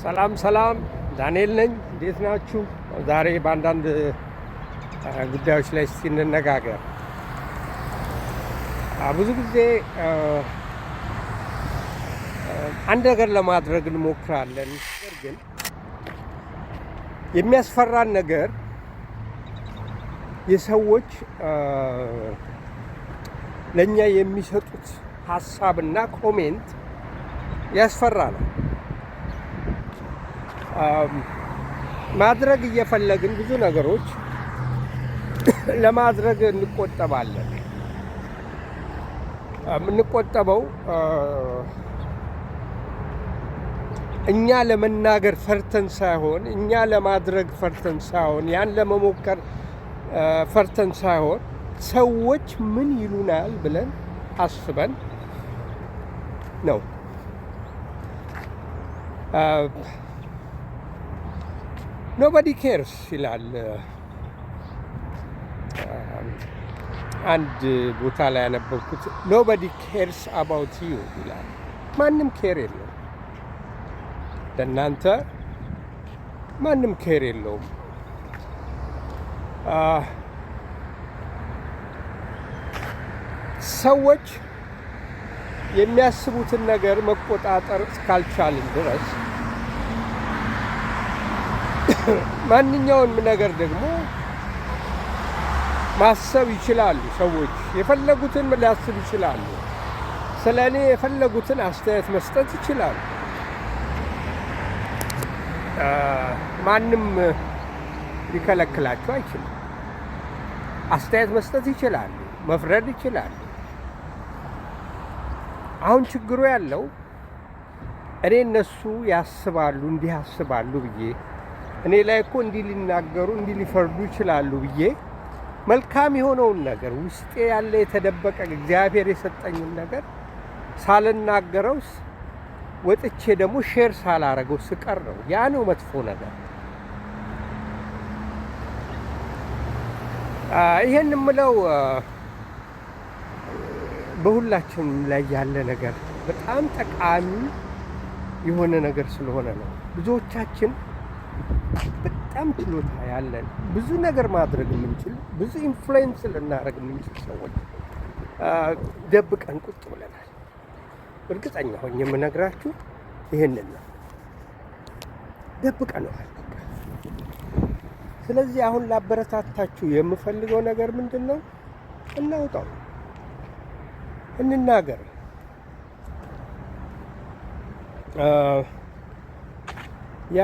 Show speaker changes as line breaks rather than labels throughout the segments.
ሰላም ሰላም፣ ዳንኤል ነኝ። እንዴት ናችሁ? ዛሬ በአንዳንድ ጉዳዮች ላይ እስቲ እንነጋገር። ብዙ ጊዜ አንድ ነገር ለማድረግ እንሞክራለን። ነገር ግን የሚያስፈራን ነገር የሰዎች ለእኛ የሚሰጡት ሀሳብና ኮሜንት ያስፈራናል። ማድረግ እየፈለግን ብዙ ነገሮች ለማድረግ እንቆጠባለን። የምንቆጠበው እኛ ለመናገር ፈርተን ሳይሆን፣ እኛ ለማድረግ ፈርተን ሳይሆን፣ ያን ለመሞከር ፈርተን ሳይሆን ሰዎች ምን ይሉናል ብለን አስበን ነው። ኖባዲ ኬርስ ይላል አንድ ቦታ ላይ ያነበብኩት። ኖባዲ ኬርስ አባውት ዩ ይላል። ማንም ኬር የለውም ለእናንተ፣ ማንም ኬር የለውም። ሰዎች የሚያስቡትን ነገር መቆጣጠር እስካልቻልን ድረስ ማንኛውንም ነገር ደግሞ ማሰብ ይችላሉ። ሰዎች የፈለጉትን ሊያስብ ይችላሉ። ስለ እኔ የፈለጉትን አስተያየት መስጠት ይችላሉ። ማንም ሊከለክላቸው አይችልም። አስተያየት መስጠት ይችላሉ፣ መፍረድ ይችላሉ። አሁን ችግሩ ያለው እኔ እነሱ ያስባሉ እንዲህ ያስባሉ ብዬ እኔ ላይ እኮ እንዲህ ሊናገሩ እንዲህ ሊፈርዱ ይችላሉ ብዬ መልካም የሆነውን ነገር ውስጤ ያለ የተደበቀ እግዚአብሔር የሰጠኝን ነገር ሳልናገረው ወጥቼ ደግሞ ሼር ሳላረገው ስቀር ነው። ያ ነው መጥፎ ነገር። ይሄን የምለው በሁላችንም ላይ ያለ ነገር በጣም ጠቃሚ የሆነ ነገር ስለሆነ ነው። ብዙዎቻችን በጣም ችሎታ ያለን፣ ብዙ ነገር ማድረግ የምንችል፣ ብዙ ኢንፍሉዌንስ ልናደርግ የምንችል ሰዎች ደብቀን ቁጭ ብለናል። እርግጠኛ ሆኜ የምነግራችሁ ይሄንን ነው። ደብቀነዋል። ስለዚህ አሁን ላበረታታችሁ የምፈልገው ነገር ምንድን ነው? እናውጣው፣ እንናገር። ያ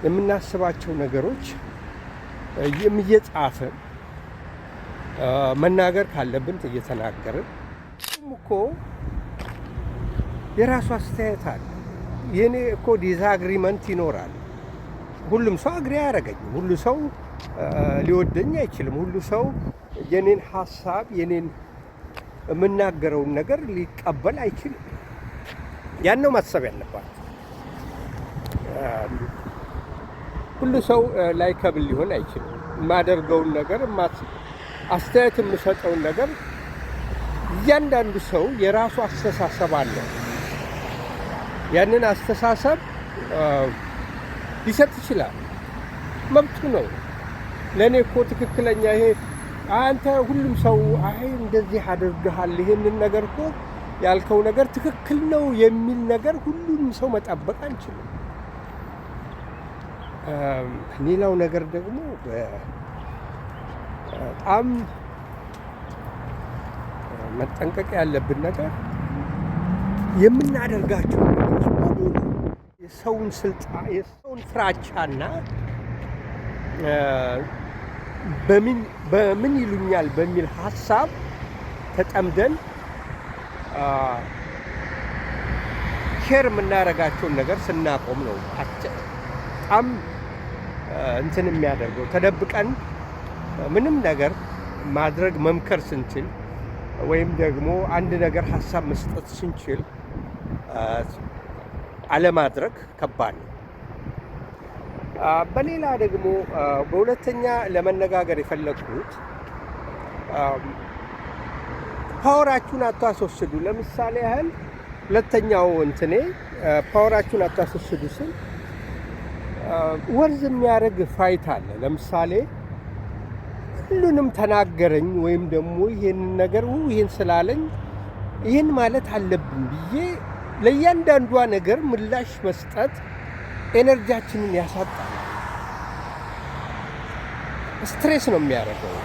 የምናስባቸው ነገሮች እየጻፍን መናገር ካለብን እየተናገርን እኮ የራሱ አስተያየት አለ። የኔ እኮ ዲስአግሪመንት ይኖራል። ሁሉም ሰው አግሪ አያደርገኝም። ሁሉ ሰው ሊወደኝ አይችልም። ሁሉ ሰው የኔን ሀሳብ የኔን የምናገረውን ነገር ሊቀበል አይችልም። ያን ነው ማሰብ ያለባቸው። ሁሉ ሰው ላይከብል ሊሆን አይችልም። የማደርገውን ነገር አስተያየት የምሰጠውን ነገር እያንዳንዱ ሰው የራሱ አስተሳሰብ አለው። ያንን አስተሳሰብ ሊሰጥ ይችላል፣ መብቱ ነው። ለእኔ እኮ ትክክለኛ ይሄ አንተ ሁሉም ሰው አይ እንደዚህ አድርገሃል፣ ይሄንን ነገር እኮ ያልከው ነገር ትክክል ነው የሚል ነገር ሁሉም ሰው መጠበቅ አንችልም። ሌላው ነገር ደግሞ በጣም መጠንቀቅ ያለብን ነገር የምናደርጋቸው ነገሮች በሙሉ የሰውን ስልጣን፣ የሰውን ፍራቻና በምን ይሉኛል በሚል ሀሳብ ተጠምደን ሼር የምናደርጋቸውን ነገር ስናቆም ነው በጣም እንትን የሚያደርገው። ተደብቀን ምንም ነገር ማድረግ መምከር ስንችል ወይም ደግሞ አንድ ነገር ሀሳብ መስጠት ስንችል አለማድረግ ከባድ ነው። በሌላ ደግሞ በሁለተኛ ለመነጋገር የፈለግኩት ፓወራችሁን አታስወስዱ። ለምሳሌ ያህል ሁለተኛው እንትኔ ፓወራችሁን አታስወስዱ ስል ወርዝ የሚያደርግ ፋይት አለ። ለምሳሌ ሁሉንም ተናገረኝ ወይም ደግሞ ይሄንን ነገር ይሄን ስላለኝ ይህን ማለት አለብን ብዬ ለእያንዳንዷ ነገር ምላሽ መስጠት ኤነርጂያችንን ያሳጣል። ስትሬስ ነው የሚያደርገው።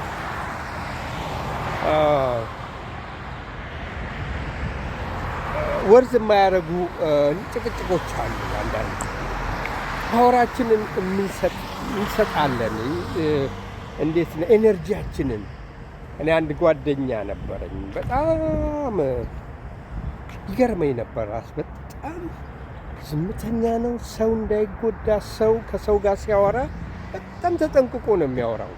ወርዝ የማያደርጉ ጭቅጭቆች አሉ። አንዳንድ ፓወራችንን እንሰጣለን። እንዴት ነው ኤነርጂያችንን? እኔ አንድ ጓደኛ ነበረኝ፣ በጣም ይገርመኝ ነበር። በጣም ዝምተኛ ነው። ሰው እንዳይጎዳ ሰው ከሰው ጋር ሲያወራ በጣም ተጠንቅቆ ነው የሚያወራው።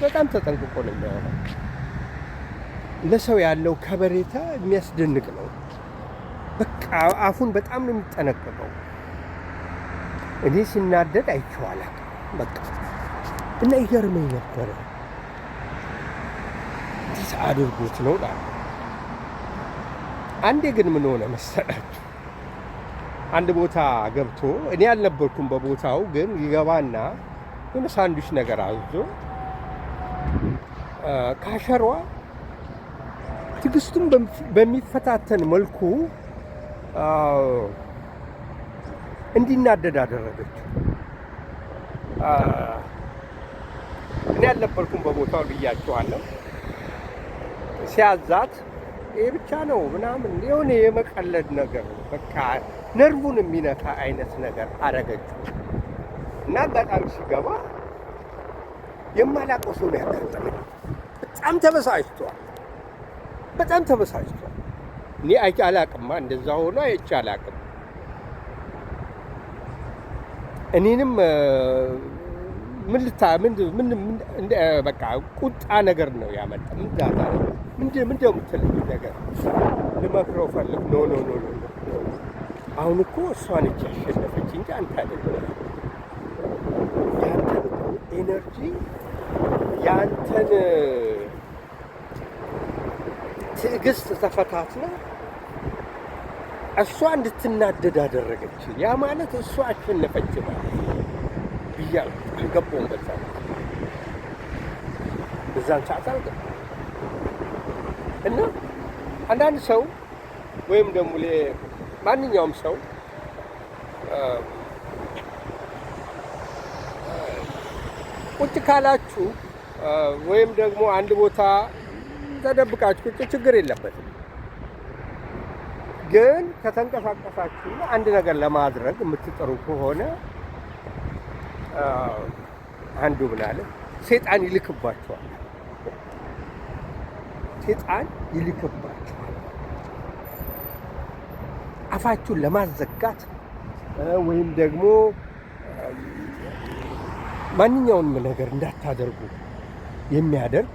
በጣም ተጠንቅቆ ነው የሚያወራው። ለሰው ያለው ከበሬታ የሚያስደንቅ ነው። በቃ አፉን በጣም ነው የሚጠነቀቀው። እኔ ሲናደድ አይቼዋል በቃ እና ይገርመኝ ነበረ። እንዴት አድርጎት ነው ላለ። አንዴ ግን ምን ሆነ መሰላችሁ? አንድ ቦታ ገብቶ እኔ አልነበርኩም በቦታው፣ ግን ይገባና የሆነ ሳንዱች ነገር አዞ ካሸሯ ትዕግስቱን በሚፈታተን መልኩ እንዲናደድ አደረገችው። እኔ አልነበርኩም በቦታው ብያቸዋለሁ። ሲያዛት ይሄ ብቻ ነው ምናምን የሆነ የመቀለድ ነገር በቃ ነርቡን የሚነካ አይነት ነገር አረገችው እና አጋጣሚ ሲገባ የማላውቀው ሰው ነው ያጋጠመኝ። በጣም ተበሳጭቷል። በጣም ተበሳጭቷል። እኔ አላውቅማ፣ እንደዛ ሆኖ አይቼ አላውቅም። እኔንም በቃ ቁጣ ነገር ነው ያመጣ። ምን የምትለኝ ነገር ልመክረው ፈልግ። ኖ አሁን እኮ እሷ ነች ያሸነፈች እንጂ አንተ አይደለም። ያንተን ኤነርጂ ያንተን ትዕግስት ተፈታትና እሷ እንድትናደድ አደረገች። ያ ማለት እሷ አሸነፈች ማለት ብያለሁ። አልገባውም። በዛን ሰዓት አልገባም። እና አንዳንድ ሰው ወይም ደግሞ ማንኛውም ሰው ቁጭ ካላችሁ ወይም ደግሞ አንድ ቦታ ተደብቃችሁ ቁጭ ችግር የለበትም። ግን ከተንቀሳቀሳችሁ አንድ ነገር ለማድረግ የምትጠሩ ከሆነ አንዱ ምን አለ? ሰይጣን ይልክባችኋል። ሰይጣን ይልክባችኋል። አፋችሁን ለማዘጋት ወይም ደግሞ ማንኛውንም ነገር እንዳታደርጉ የሚያደርግ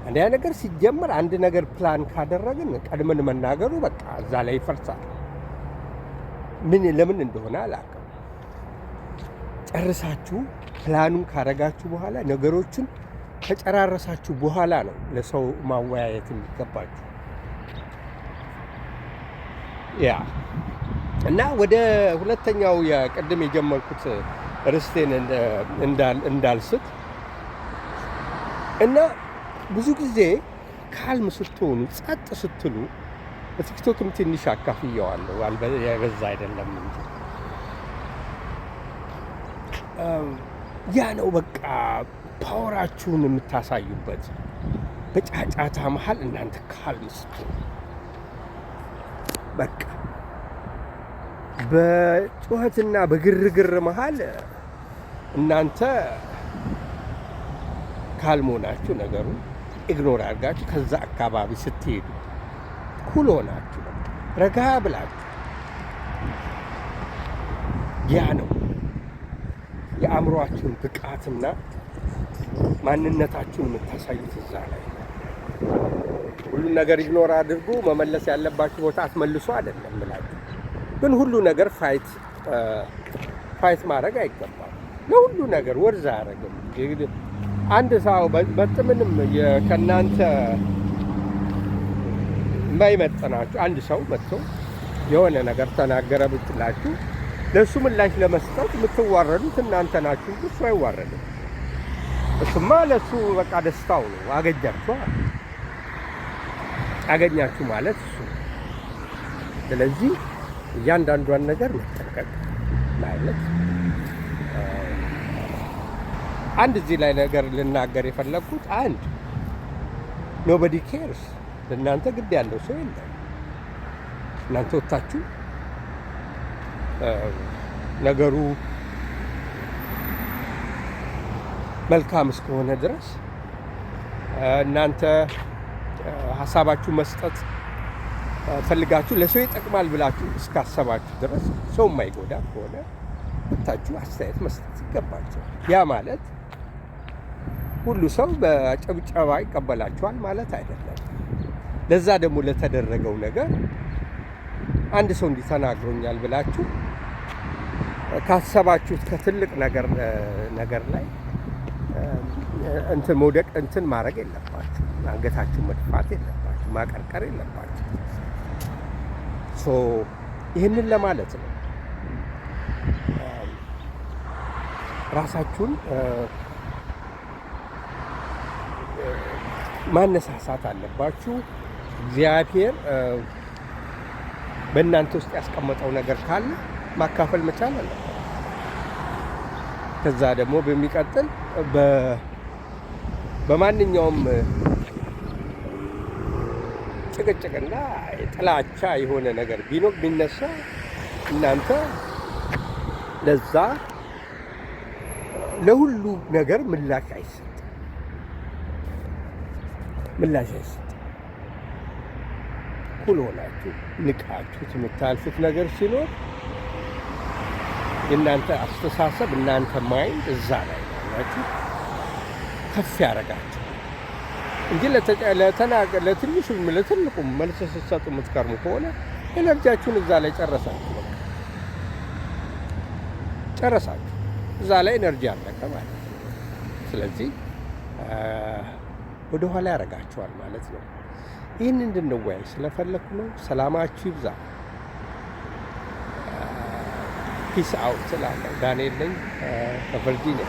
አንድ ነገር ሲጀመር አንድ ነገር ፕላን ካደረግን ቀድመን መናገሩ በቃ እዛ ላይ ይፈርሳል። ለምን እንደሆነ አላውቅም። ጨርሳችሁ ፕላኑን ካረጋችሁ በኋላ ነገሮችን ከጨራረሳችሁ በኋላ ነው ለሰው ማወያየት የሚገባችሁ። ያ እና ወደ ሁለተኛው የቅድም የጀመርኩት ርስቴን እንዳልስት እና ብዙ ጊዜ ካልም ስትሆኑ ጸጥ ስትሉ በቲክቶክም ትንሽ አካፍየዋለሁ፣ የበዛ አይደለም እንጂ ያ ነው በቃ ፓወራችሁን የምታሳዩበት። በጫጫታ መሀል እናንተ ካልም ስትሆኑ በቃ በጩኸትና በግርግር መሀል እናንተ ካልም ሆናችሁ ነገሩን ኢግኖር አድርጋችሁ ከዛ አካባቢ ስትሄዱ ኩል ሆናችሁ ረጋ ብላችሁ ያ ነው የአእምሮአችሁን ብቃትና ማንነታችሁን የምታሳዩት እዛ ላይ። ሁሉን ነገር ኢግኖር አድርጉ፣ መመለስ ያለባችሁ ቦታ አትመልሱ አይደለም ብላችሁ፣ ግን ሁሉ ነገር ፋይት ማድረግ አይገባም። ለሁሉ ነገር ወርዝ አያደርግም። አንድ ሰው በጥምንም ከእናንተ የማይመጥናችሁ አንድ ሰው መጥቶ የሆነ ነገር ተናገረ ብትላችሁ ለእሱ ምላሽ ለመስጠት የምትዋረዱት እናንተ ናችሁ፣ እሱ አይዋረድም። እሱማ ለእሱ በቃ ደስታው ነው። አገኛችሁ ማለት እሱ። ስለዚህ እያንዳንዷን ነገር መጠንቀቅ ማለት አንድ እዚህ ላይ ነገር ልናገር የፈለግኩት አንድ ኖበዲ ኬርስ፣ ለእናንተ ግድ ያለው ሰው የለም። እናንተ ወጥታችሁ ነገሩ መልካም እስከሆነ ድረስ እናንተ ሀሳባችሁ መስጠት ፈልጋችሁ ለሰው ይጠቅማል ብላችሁ እስካሰባችሁ ድረስ ሰው የማይጎዳ ከሆነ ወጥታችሁ አስተያየት መስጠት ይገባችኋል። ያ ማለት ሁሉ ሰው በጭብጨባ ይቀበላችኋል ማለት አይደለም። ለዛ ደግሞ ለተደረገው ነገር አንድ ሰው እንዲተናግሮኛል ብላችሁ ካሰባችሁት ከትልቅ ነገር ላይ እንትን መውደቅ እንትን ማድረግ የለባችሁ። አንገታችሁ መድፋት የለባችሁ። ማቀርቀር የለባችሁ። ይህንን ለማለት ነው። ራሳችሁን ማነሳሳት አለባችሁ። እግዚአብሔር በእናንተ ውስጥ ያስቀመጠው ነገር ካለ ማካፈል መቻል አለባችሁ። ከዛ ደግሞ በሚቀጥል በማንኛውም ጭቅጭቅና ጥላቻ የሆነ ነገር ቢነሳ እናንተ ለዛ ለሁሉ ነገር ምላሽ አይሰጥም። እኩል ሆናችሁ ንቃችሁት የምታልፉት ነገር ሲኖር የእናንተ አስተሳሰብ እናንተ ማይንድ እዛ ላይ ያላችሁ ከፍ ያደርጋችሁ እንጂ ለትንሹም ለትልቁም መልስ ስትሰጡ የምትከርሙ ከሆነ ኤነርጂያችሁን እዛ ላይ ጨረሳችሁ። እዛ ላይ ኤነርጂ አለቀ ማለት ነው። ስለዚህ ወደ ኋላ ያደርጋችኋል ማለት ነው። ይህን እንድንወያይ ስለፈለኩ ነው። ሰላማችሁ ይብዛ። ፒስ አውት እላለሁ። ዳንኤል ነኝ ከቨርጂኒያ።